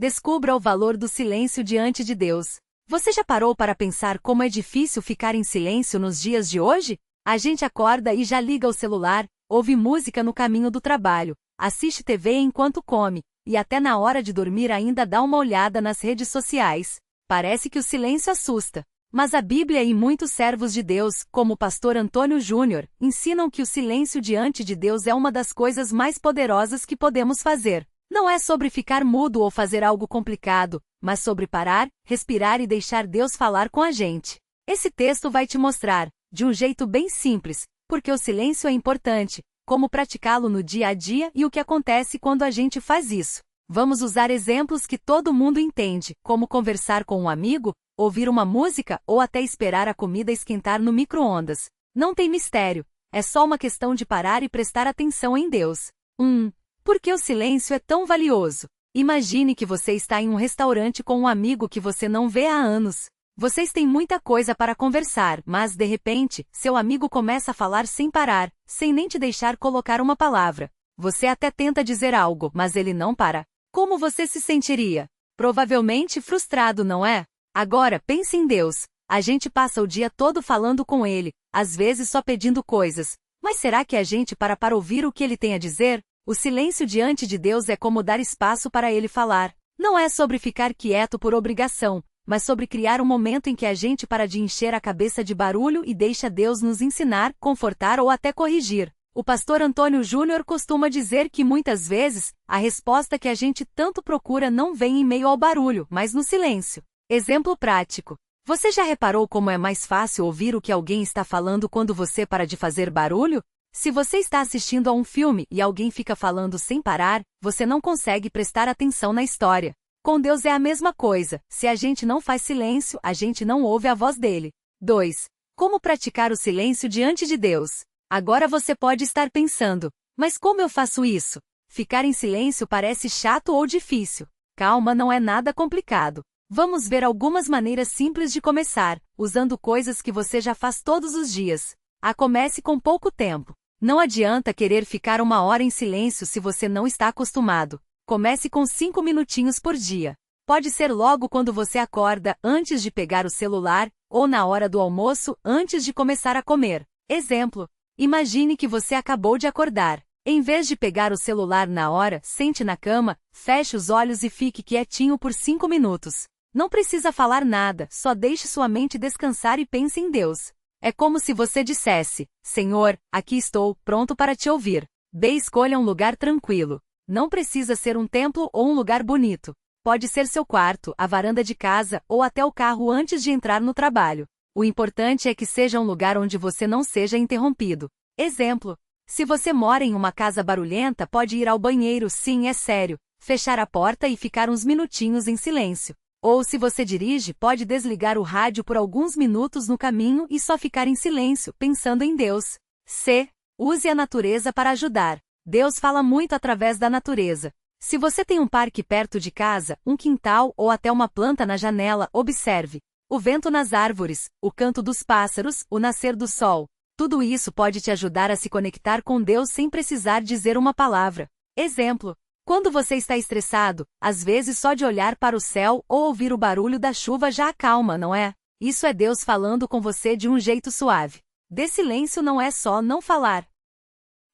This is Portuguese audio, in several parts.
Descubra o valor do silêncio diante de Deus. Você já parou para pensar como é difícil ficar em silêncio nos dias de hoje? A gente acorda e já liga o celular, ouve música no caminho do trabalho, assiste TV enquanto come, e até na hora de dormir ainda dá uma olhada nas redes sociais. Parece que o silêncio assusta. Mas a Bíblia e muitos servos de Deus, como o pastor Antônio Júnior, ensinam que o silêncio diante de Deus é uma das coisas mais poderosas que podemos fazer. Não é sobre ficar mudo ou fazer algo complicado, mas sobre parar, respirar e deixar Deus falar com a gente. Esse texto vai te mostrar, de um jeito bem simples, porque o silêncio é importante, como praticá-lo no dia a dia e o que acontece quando a gente faz isso. Vamos usar exemplos que todo mundo entende, como conversar com um amigo, ouvir uma música ou até esperar a comida esquentar no micro-ondas. Não tem mistério, é só uma questão de parar e prestar atenção em Deus. Por que o silêncio é tão valioso? Imagine que você está em um restaurante com um amigo que você não vê há anos. Vocês têm muita coisa para conversar, mas, de repente, seu amigo começa a falar sem parar, sem nem te deixar colocar uma palavra. Você até tenta dizer algo, mas ele não para. Como você se sentiria? Provavelmente frustrado, não é? Agora, pense em Deus. A gente passa o dia todo falando com Ele, às vezes só pedindo coisas. Mas será que a gente para ouvir o que Ele tem a dizer? O silêncio diante de Deus é como dar espaço para Ele falar. Não é sobre ficar quieto por obrigação, mas sobre criar um momento em que a gente para de encher a cabeça de barulho e deixa Deus nos ensinar, confortar ou até corrigir. O pastor Antônio Júnior costuma dizer que muitas vezes, a resposta que a gente tanto procura não vem em meio ao barulho, mas no silêncio. Exemplo prático. Você já reparou como é mais fácil ouvir o que alguém está falando quando você para de fazer barulho? Se você está assistindo a um filme e alguém fica falando sem parar, você não consegue prestar atenção na história. Com Deus é a mesma coisa. Se a gente não faz silêncio, a gente não ouve a voz dele. 2. Como praticar o silêncio diante de Deus? Agora você pode estar pensando, mas como eu faço isso? Ficar em silêncio parece chato ou difícil. Calma, não é nada complicado. Vamos ver algumas maneiras simples de começar, usando coisas que você já faz todos os dias. Comece com pouco tempo. Não adianta querer ficar 1 hora em silêncio se você não está acostumado. Comece com 5 minutinhos por dia. Pode ser logo quando você acorda, antes de pegar o celular, ou na hora do almoço, antes de começar a comer. Exemplo. Imagine que você acabou de acordar. Em vez de pegar o celular na hora, sente na cama, feche os olhos e fique quietinho por 5 minutos. Não precisa falar nada, só deixe sua mente descansar e pense em Deus. É como se você dissesse, Senhor, aqui estou, pronto para te ouvir. Escolha um lugar tranquilo. Não precisa ser um templo ou um lugar bonito. Pode ser seu quarto, a varanda de casa ou até o carro antes de entrar no trabalho. O importante é que seja um lugar onde você não seja interrompido. Exemplo. Se você mora em uma casa barulhenta, pode ir ao banheiro, sim, é sério, fechar a porta e ficar uns minutinhos em silêncio. Ou se você dirige, pode desligar o rádio por alguns minutos no caminho e só ficar em silêncio, pensando em Deus. C. Use a natureza para ajudar. Deus fala muito através da natureza. Se você tem um parque perto de casa, um quintal ou até uma planta na janela, observe. O vento nas árvores, o canto dos pássaros, o nascer do sol. Tudo isso pode te ajudar a se conectar com Deus sem precisar dizer uma palavra. Exemplo. Quando você está estressado, às vezes só de olhar para o céu ou ouvir o barulho da chuva já acalma, não é? Isso é Deus falando com você de um jeito suave. Dê silêncio não é só não falar.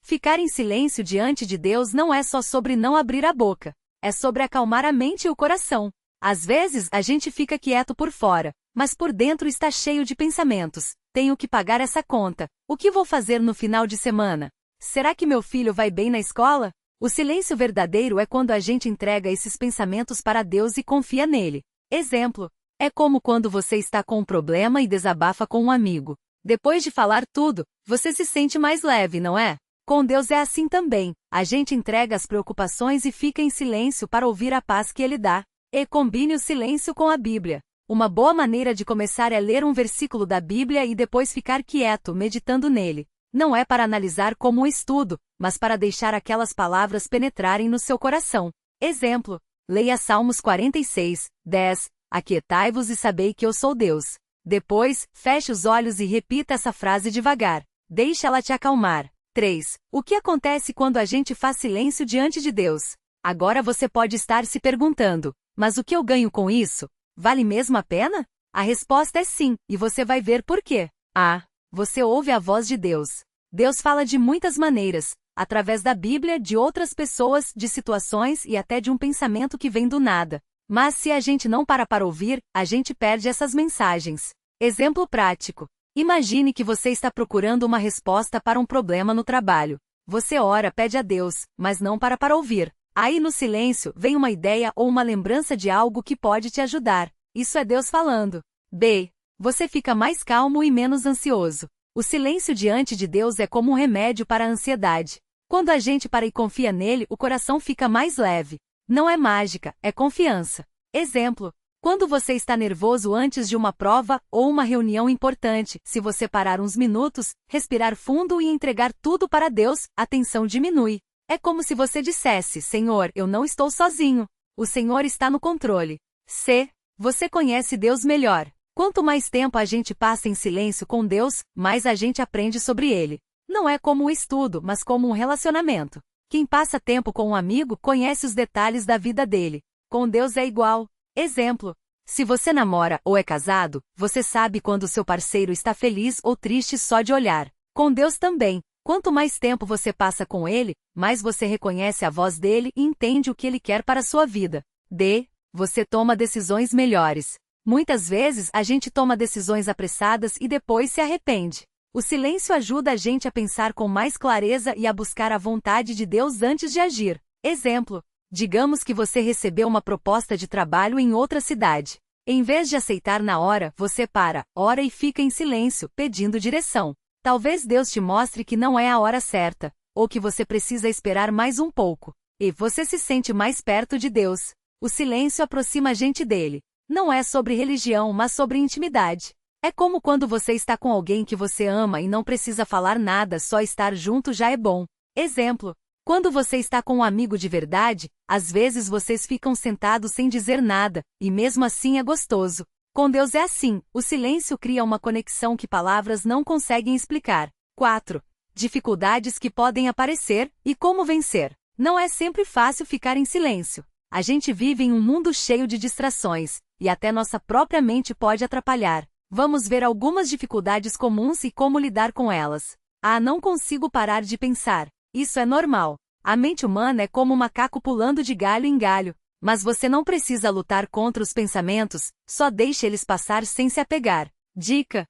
Ficar em silêncio diante de Deus não é só sobre não abrir a boca. É sobre acalmar a mente e o coração. Às vezes, a gente fica quieto por fora, mas por dentro está cheio de pensamentos. Tenho que pagar essa conta. O que vou fazer no final de semana? Será que meu filho vai bem na escola? O silêncio verdadeiro é quando a gente entrega esses pensamentos para Deus e confia nele. Exemplo. É como quando você está com um problema e desabafa com um amigo. Depois de falar tudo, você se sente mais leve, não é? Com Deus é assim também. A gente entrega as preocupações e fica em silêncio para ouvir a paz que Ele dá. E combine o silêncio com a Bíblia. Uma boa maneira de começar é ler um versículo da Bíblia e depois ficar quieto, meditando nele. Não é para analisar como um estudo, mas para deixar aquelas palavras penetrarem no seu coração. Exemplo. Leia Salmos 46, 10. Aquietai-vos e sabei que eu sou Deus. Depois, feche os olhos e repita essa frase devagar. Deixe ela te acalmar. 3. O que acontece quando a gente faz silêncio diante de Deus? Agora você pode estar se perguntando, Mas o que eu ganho com isso? Vale mesmo a pena? A resposta é sim, e você vai ver por quê. A. Você ouve a voz de Deus. Deus fala de muitas maneiras, através da Bíblia, de outras pessoas, de situações e até de um pensamento que vem do nada. Mas se a gente não para ouvir, a gente perde essas mensagens. Exemplo prático. Imagine que você está procurando uma resposta para um problema no trabalho. Você ora, pede a Deus, mas não para ouvir. Aí no silêncio vem uma ideia ou uma lembrança de algo que pode te ajudar. Isso é Deus falando. B. Você fica mais calmo e menos ansioso. O silêncio diante de Deus é como um remédio para a ansiedade. Quando a gente para e confia nele, o coração fica mais leve. Não é mágica, é confiança. Exemplo. Quando você está nervoso antes de uma prova ou uma reunião importante, se você parar uns minutos, respirar fundo e entregar tudo para Deus, a tensão diminui. É como se você dissesse: Senhor, eu não estou sozinho. O Senhor está no controle. C. Você conhece Deus melhor. Quanto mais tempo a gente passa em silêncio com Deus, mais a gente aprende sobre Ele. Não é como um estudo, mas como um relacionamento. Quem passa tempo com um amigo conhece os detalhes da vida dele. Com Deus é igual. Exemplo. Se você namora ou é casado, você sabe quando seu parceiro está feliz ou triste só de olhar. Com Deus também. Quanto mais tempo você passa com Ele, mais você reconhece a voz dele e entende o que Ele quer para a sua vida. D. Você toma decisões melhores. Muitas vezes a gente toma decisões apressadas e depois se arrepende. O silêncio ajuda a gente a pensar com mais clareza e a buscar a vontade de Deus antes de agir. Exemplo. Digamos que você recebeu uma proposta de trabalho em outra cidade. Em vez de aceitar na hora, você ora e fica em silêncio, pedindo direção. Talvez Deus te mostre que não é a hora certa, ou que você precisa esperar mais um pouco. E você se sente mais perto de Deus. O silêncio aproxima a gente dele. Não é sobre religião, mas sobre intimidade. É como quando você está com alguém que você ama e não precisa falar nada, só estar junto já é bom. Exemplo. Quando você está com um amigo de verdade, às vezes vocês ficam sentados sem dizer nada, e mesmo assim é gostoso. Com Deus é assim, o silêncio cria uma conexão que palavras não conseguem explicar. 4. Dificuldades que podem aparecer, e como vencer. Não é sempre fácil ficar em silêncio. A gente vive em um mundo cheio de distrações, e até nossa própria mente pode atrapalhar. Vamos ver algumas dificuldades comuns e como lidar com elas. Não consigo parar de pensar. Isso é normal. A mente humana é como um macaco pulando de galho em galho. Mas você não precisa lutar contra os pensamentos, só deixe eles passar sem se apegar. Dica: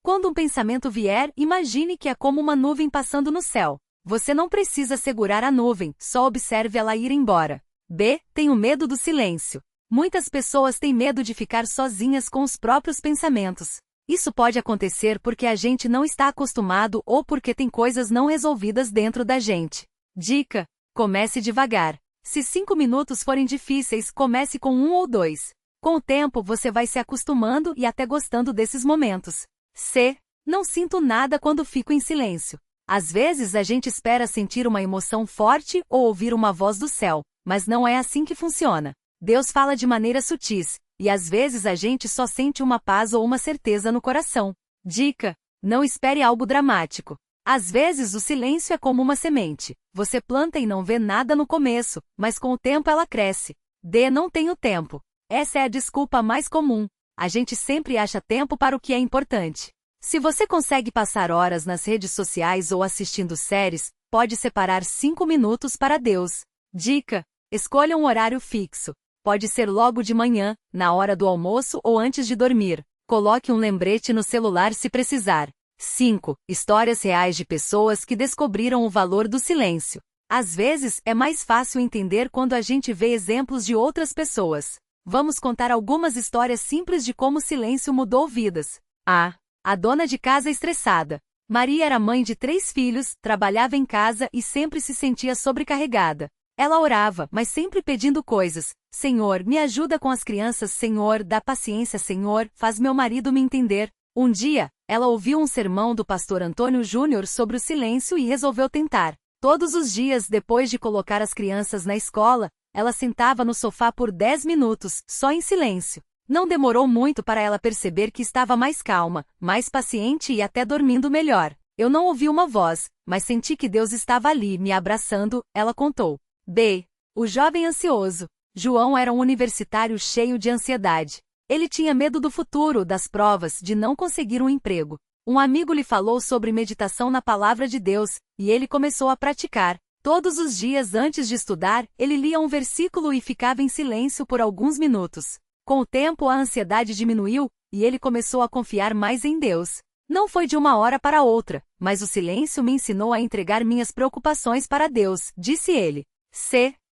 quando um pensamento vier, imagine que é como uma nuvem passando no céu. Você não precisa segurar a nuvem, só observe ela ir embora. B. Tenho medo do silêncio. Muitas pessoas têm medo de ficar sozinhas com os próprios pensamentos. Isso pode acontecer porque a gente não está acostumado ou porque tem coisas não resolvidas dentro da gente. Dica: comece devagar. Se 5 minutos forem difíceis, comece com 1 ou 2. Com o tempo você vai se acostumando e até gostando desses momentos. C. Não sinto nada quando fico em silêncio. Às vezes a gente espera sentir uma emoção forte ou ouvir uma voz do céu, mas não é assim que funciona. Deus fala de maneiras sutis, e às vezes a gente só sente uma paz ou uma certeza no coração. Dica: não espere algo dramático. Às vezes o silêncio é como uma semente. Você planta e não vê nada no começo, mas com o tempo ela cresce. D. Não tenho tempo. Essa é a desculpa mais comum. A gente sempre acha tempo para o que é importante. Se você consegue passar horas nas redes sociais ou assistindo séries, pode separar 5 minutos para Deus. Dica: escolha um horário fixo. Pode ser logo de manhã, na hora do almoço ou antes de dormir. Coloque um lembrete no celular se precisar. 5. Histórias reais de pessoas que descobriram o valor do silêncio. Às vezes, é mais fácil entender quando a gente vê exemplos de outras pessoas. Vamos contar algumas histórias simples de como o silêncio mudou vidas. A dona de casa estressada. Maria era mãe de 3 filhos, trabalhava em casa e sempre se sentia sobrecarregada. Ela orava, mas sempre pedindo coisas. Senhor, me ajuda com as crianças. Senhor, dá paciência. Senhor, faz meu marido me entender. Um dia, ela ouviu um sermão do pastor Antônio Júnior sobre o silêncio e resolveu tentar. Todos os dias, depois de colocar as crianças na escola, ela sentava no sofá por 10 minutos, só em silêncio. Não demorou muito para ela perceber que estava mais calma, mais paciente e até dormindo melhor. Eu não ouvi uma voz, mas senti que Deus estava ali, me abraçando, ela contou. B. O jovem ansioso. João era um universitário cheio de ansiedade. Ele tinha medo do futuro, das provas, de não conseguir um emprego. Um amigo lhe falou sobre meditação na palavra de Deus, e ele começou a praticar. Todos os dias antes de estudar, ele lia um versículo e ficava em silêncio por alguns minutos. Com o tempo, a ansiedade diminuiu, e ele começou a confiar mais em Deus. Não foi de uma hora para outra, mas o silêncio me ensinou a entregar minhas preocupações para Deus, disse ele.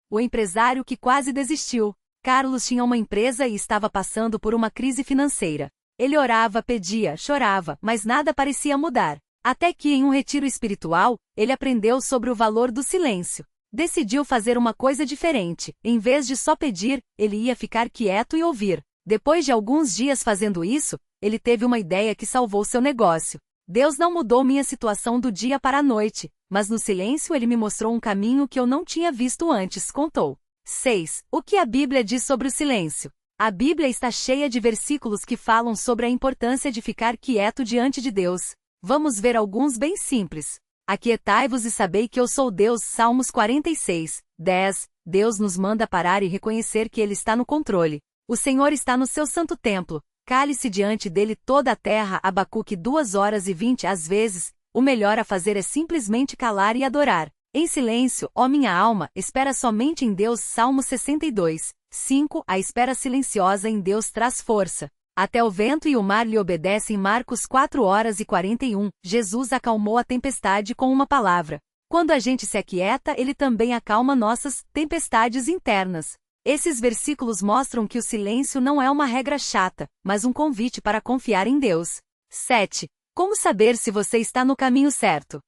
O empresário que quase desistiu. Carlos tinha uma empresa e estava passando por uma crise financeira. Ele orava, pedia, chorava, mas nada parecia mudar. Até que, em um retiro espiritual, ele aprendeu sobre o valor do silêncio. Decidiu fazer uma coisa diferente. Em vez de só pedir, ele ia ficar quieto e ouvir. Depois de alguns dias fazendo isso, ele teve uma ideia que salvou seu negócio. Deus não mudou minha situação do dia para a noite, mas no silêncio ele me mostrou um caminho que eu não tinha visto antes, contou. 6. O que a Bíblia diz sobre o silêncio? A Bíblia está cheia de versículos que falam sobre a importância de ficar quieto diante de Deus. Vamos ver alguns bem simples. Aquietai-vos e sabei que eu sou Deus. Salmos 46, 10. Deus nos manda parar e reconhecer que Ele está no controle. O Senhor está no seu santo templo. Cale-se diante dele toda a terra. Abacuque 2:20. Às vezes, o melhor a fazer é simplesmente calar e adorar. Em silêncio, ó minha alma, espera somente em Deus. Salmo 62, 5. A espera silenciosa em Deus traz força. Até o vento e o mar lhe obedecem. Marcos 4:41. Jesus acalmou a tempestade com uma palavra. Quando a gente se aquieta, ele também acalma nossas tempestades internas. Esses versículos mostram que o silêncio não é uma regra chata, mas um convite para confiar em Deus. 7. Como saber se você está no caminho certo?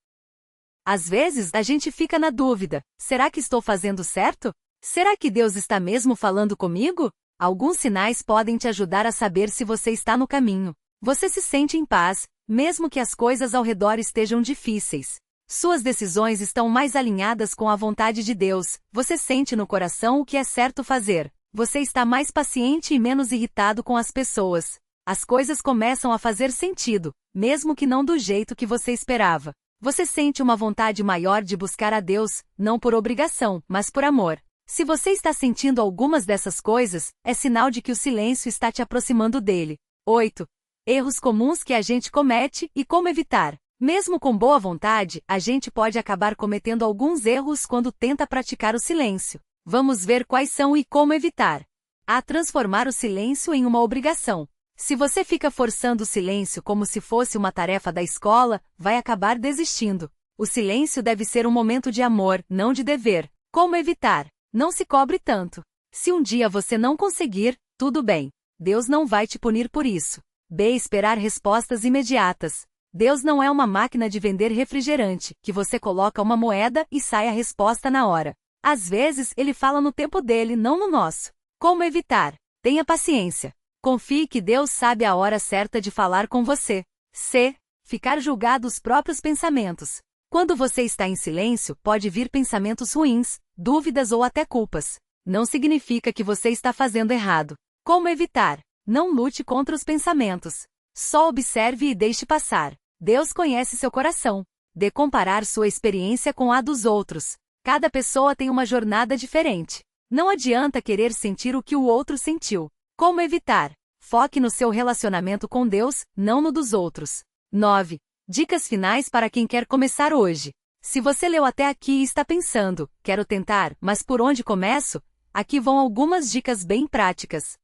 Às vezes, a gente fica na dúvida: será que estou fazendo certo? Será que Deus está mesmo falando comigo? Alguns sinais podem te ajudar a saber se você está no caminho. Você se sente em paz, mesmo que as coisas ao redor estejam difíceis. Suas decisões estão mais alinhadas com a vontade de Deus. Você sente no coração o que é certo fazer. Você está mais paciente e menos irritado com as pessoas. As coisas começam a fazer sentido, mesmo que não do jeito que você esperava. Você sente uma vontade maior de buscar a Deus, não por obrigação, mas por amor. Se você está sentindo algumas dessas coisas, é sinal de que o silêncio está te aproximando dele. 8. Erros comuns que a gente comete e como evitar. Mesmo com boa vontade, a gente pode acabar cometendo alguns erros quando tenta praticar o silêncio. Vamos ver quais são e como evitar. A. Transformar o silêncio em uma obrigação. Se você fica forçando o silêncio como se fosse uma tarefa da escola, vai acabar desistindo. O silêncio deve ser um momento de amor, não de dever. Como evitar? Não se cobre tanto. Se um dia você não conseguir, tudo bem. Deus não vai te punir por isso. B. Esperar respostas imediatas. Deus não é uma máquina de vender refrigerante, que você coloca uma moeda e sai a resposta na hora. Às vezes, ele fala no tempo dele, não no nosso. Como evitar? Tenha paciência. Confie que Deus sabe a hora certa de falar com você. C. Ficar julgado os próprios pensamentos. Quando você está em silêncio, pode vir pensamentos ruins, dúvidas ou até culpas. Não significa que você está fazendo errado. Como evitar? Não lute contra os pensamentos. Só observe e deixe passar. Deus conhece seu coração. De comparar sua experiência com a dos outros. Cada pessoa tem uma jornada diferente. Não adianta querer sentir o que o outro sentiu. Como evitar? Foque no seu relacionamento com Deus, não no dos outros. 9. Dicas finais para quem quer começar hoje. Se você leu até aqui e está pensando, quero tentar, mas por onde começo? Aqui vão algumas dicas bem práticas.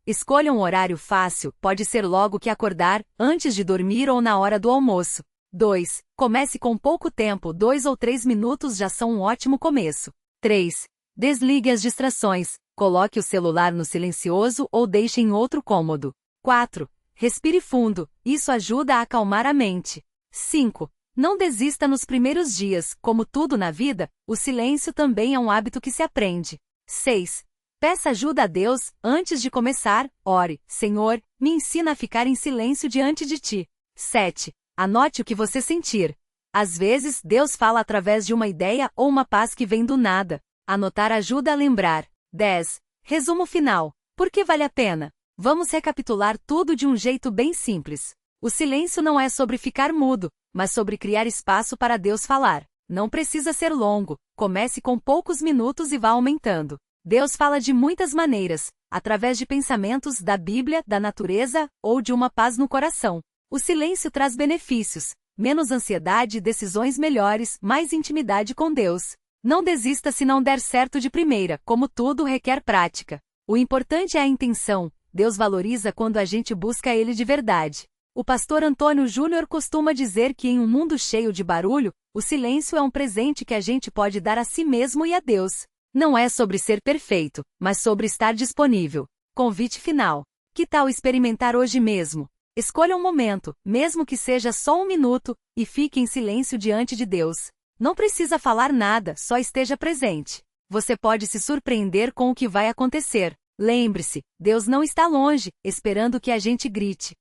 Escolha um horário fácil, pode ser logo que acordar, antes de dormir ou na hora do almoço. 2. Comece com pouco tempo, 2 ou 3 minutos já são um ótimo começo. 3. Desligue as distrações, coloque o celular no silencioso ou deixe em outro cômodo. 4. Respire fundo, isso ajuda a acalmar a mente. 5. Não desista nos primeiros dias, como tudo na vida, o silêncio também é um hábito que se aprende. 6. Peça ajuda a Deus, antes de começar, ore, Senhor, me ensina a ficar em silêncio diante de Ti. 7. Anote o que você sentir. Às vezes, Deus fala através de uma ideia ou uma paz que vem do nada. Anotar ajuda a lembrar. 10. Resumo final. Por que vale a pena? Vamos recapitular tudo de um jeito bem simples. O silêncio não é sobre ficar mudo, mas sobre criar espaço para Deus falar. Não precisa ser longo, comece com poucos minutos e vá aumentando. Deus fala de muitas maneiras, através de pensamentos, da Bíblia, da natureza, ou de uma paz no coração. O silêncio traz benefícios, menos ansiedade, decisões melhores, mais intimidade com Deus. Não desista se não der certo de primeira, como tudo requer prática. O importante é a intenção, Deus valoriza quando a gente busca Ele de verdade. O pastor Antônio Júnior costuma dizer que em um mundo cheio de barulho, o silêncio é um presente que a gente pode dar a si mesmo e a Deus. Não é sobre ser perfeito, mas sobre estar disponível. Convite final. Que tal experimentar hoje mesmo? Escolha um momento, mesmo que seja só um minuto, e fique em silêncio diante de Deus. Não precisa falar nada, só esteja presente. Você pode se surpreender com o que vai acontecer. Lembre-se, Deus não está longe, esperando que a gente grite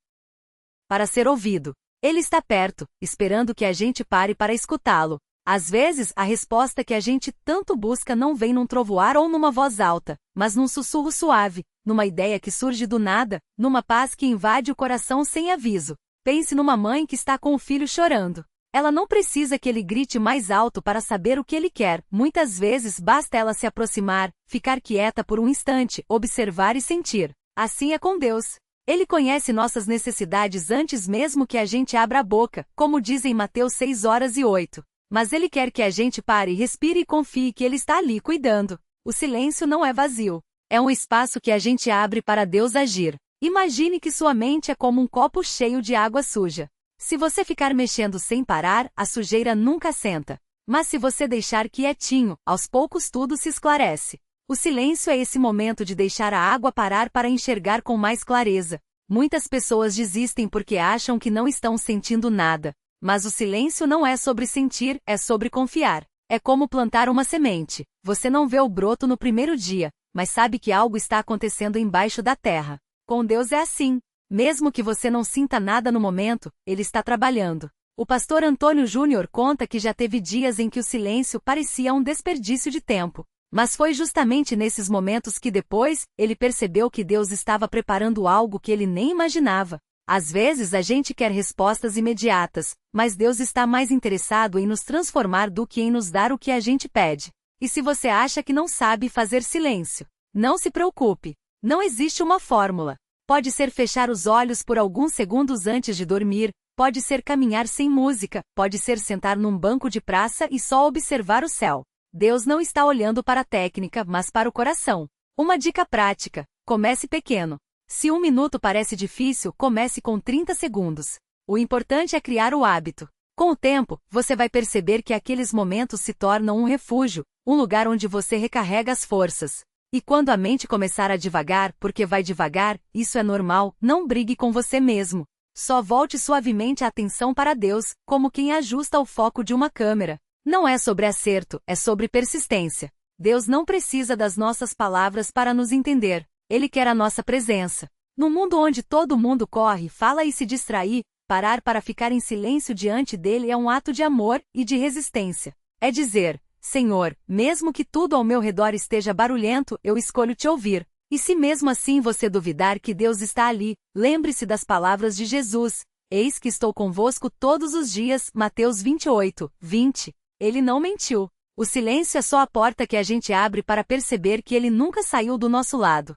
para ser ouvido. Ele está perto, esperando que a gente pare para escutá-lo. Às vezes, a resposta que a gente tanto busca não vem num trovoar ou numa voz alta, mas num sussurro suave, numa ideia que surge do nada, numa paz que invade o coração sem aviso. Pense numa mãe que está com o filho chorando. Ela não precisa que ele grite mais alto para saber o que ele quer. Muitas vezes basta ela se aproximar, ficar quieta por um instante, observar e sentir. Assim é com Deus. Ele conhece nossas necessidades antes mesmo que a gente abra a boca, como diz em Mateus 6:08. Mas Ele quer que a gente pare, respire e confie que Ele está ali cuidando. O silêncio não é vazio. É um espaço que a gente abre para Deus agir. Imagine que sua mente é como um copo cheio de água suja. Se você ficar mexendo sem parar, a sujeira nunca assenta. Mas se você deixar quietinho, aos poucos tudo se esclarece. O silêncio é esse momento de deixar a água parar para enxergar com mais clareza. Muitas pessoas desistem porque acham que não estão sentindo nada. Mas o silêncio não é sobre sentir, é sobre confiar. É como plantar uma semente. Você não vê o broto no primeiro dia, mas sabe que algo está acontecendo embaixo da terra. Com Deus é assim. Mesmo que você não sinta nada no momento, Ele está trabalhando. O pastor Antônio Júnior conta que já teve dias em que o silêncio parecia um desperdício de tempo. Mas foi justamente nesses momentos que depois, ele percebeu que Deus estava preparando algo que ele nem imaginava. Às vezes a gente quer respostas imediatas, mas Deus está mais interessado em nos transformar do que em nos dar o que a gente pede. E se você acha que não sabe fazer silêncio, não se preocupe. Não existe uma fórmula. Pode ser fechar os olhos por alguns segundos antes de dormir, pode ser caminhar sem música, pode ser sentar num banco de praça e só observar o céu. Deus não está olhando para a técnica, mas para o coração. Uma dica prática: comece pequeno. Se um minuto parece difícil, comece com 30 segundos. O importante é criar o hábito. Com o tempo, você vai perceber que aqueles momentos se tornam um refúgio, um lugar onde você recarrega as forças. E quando a mente começar a divagar, porque vai devagar, isso é normal, não brigue com você mesmo. Só volte suavemente a atenção para Deus, como quem ajusta o foco de uma câmera. Não é sobre acerto, é sobre persistência. Deus não precisa das nossas palavras para nos entender. Ele quer a nossa presença. No mundo onde todo mundo corre, fala e se distrai, parar para ficar em silêncio diante dele é um ato de amor e de resistência. É dizer: Senhor, mesmo que tudo ao meu redor esteja barulhento, eu escolho te ouvir. E se mesmo assim você duvidar que Deus está ali, lembre-se das palavras de Jesus: Eis que estou convosco todos os dias, Mateus 28:20. Ele não mentiu. O silêncio é só a porta que a gente abre para perceber que ele nunca saiu do nosso lado.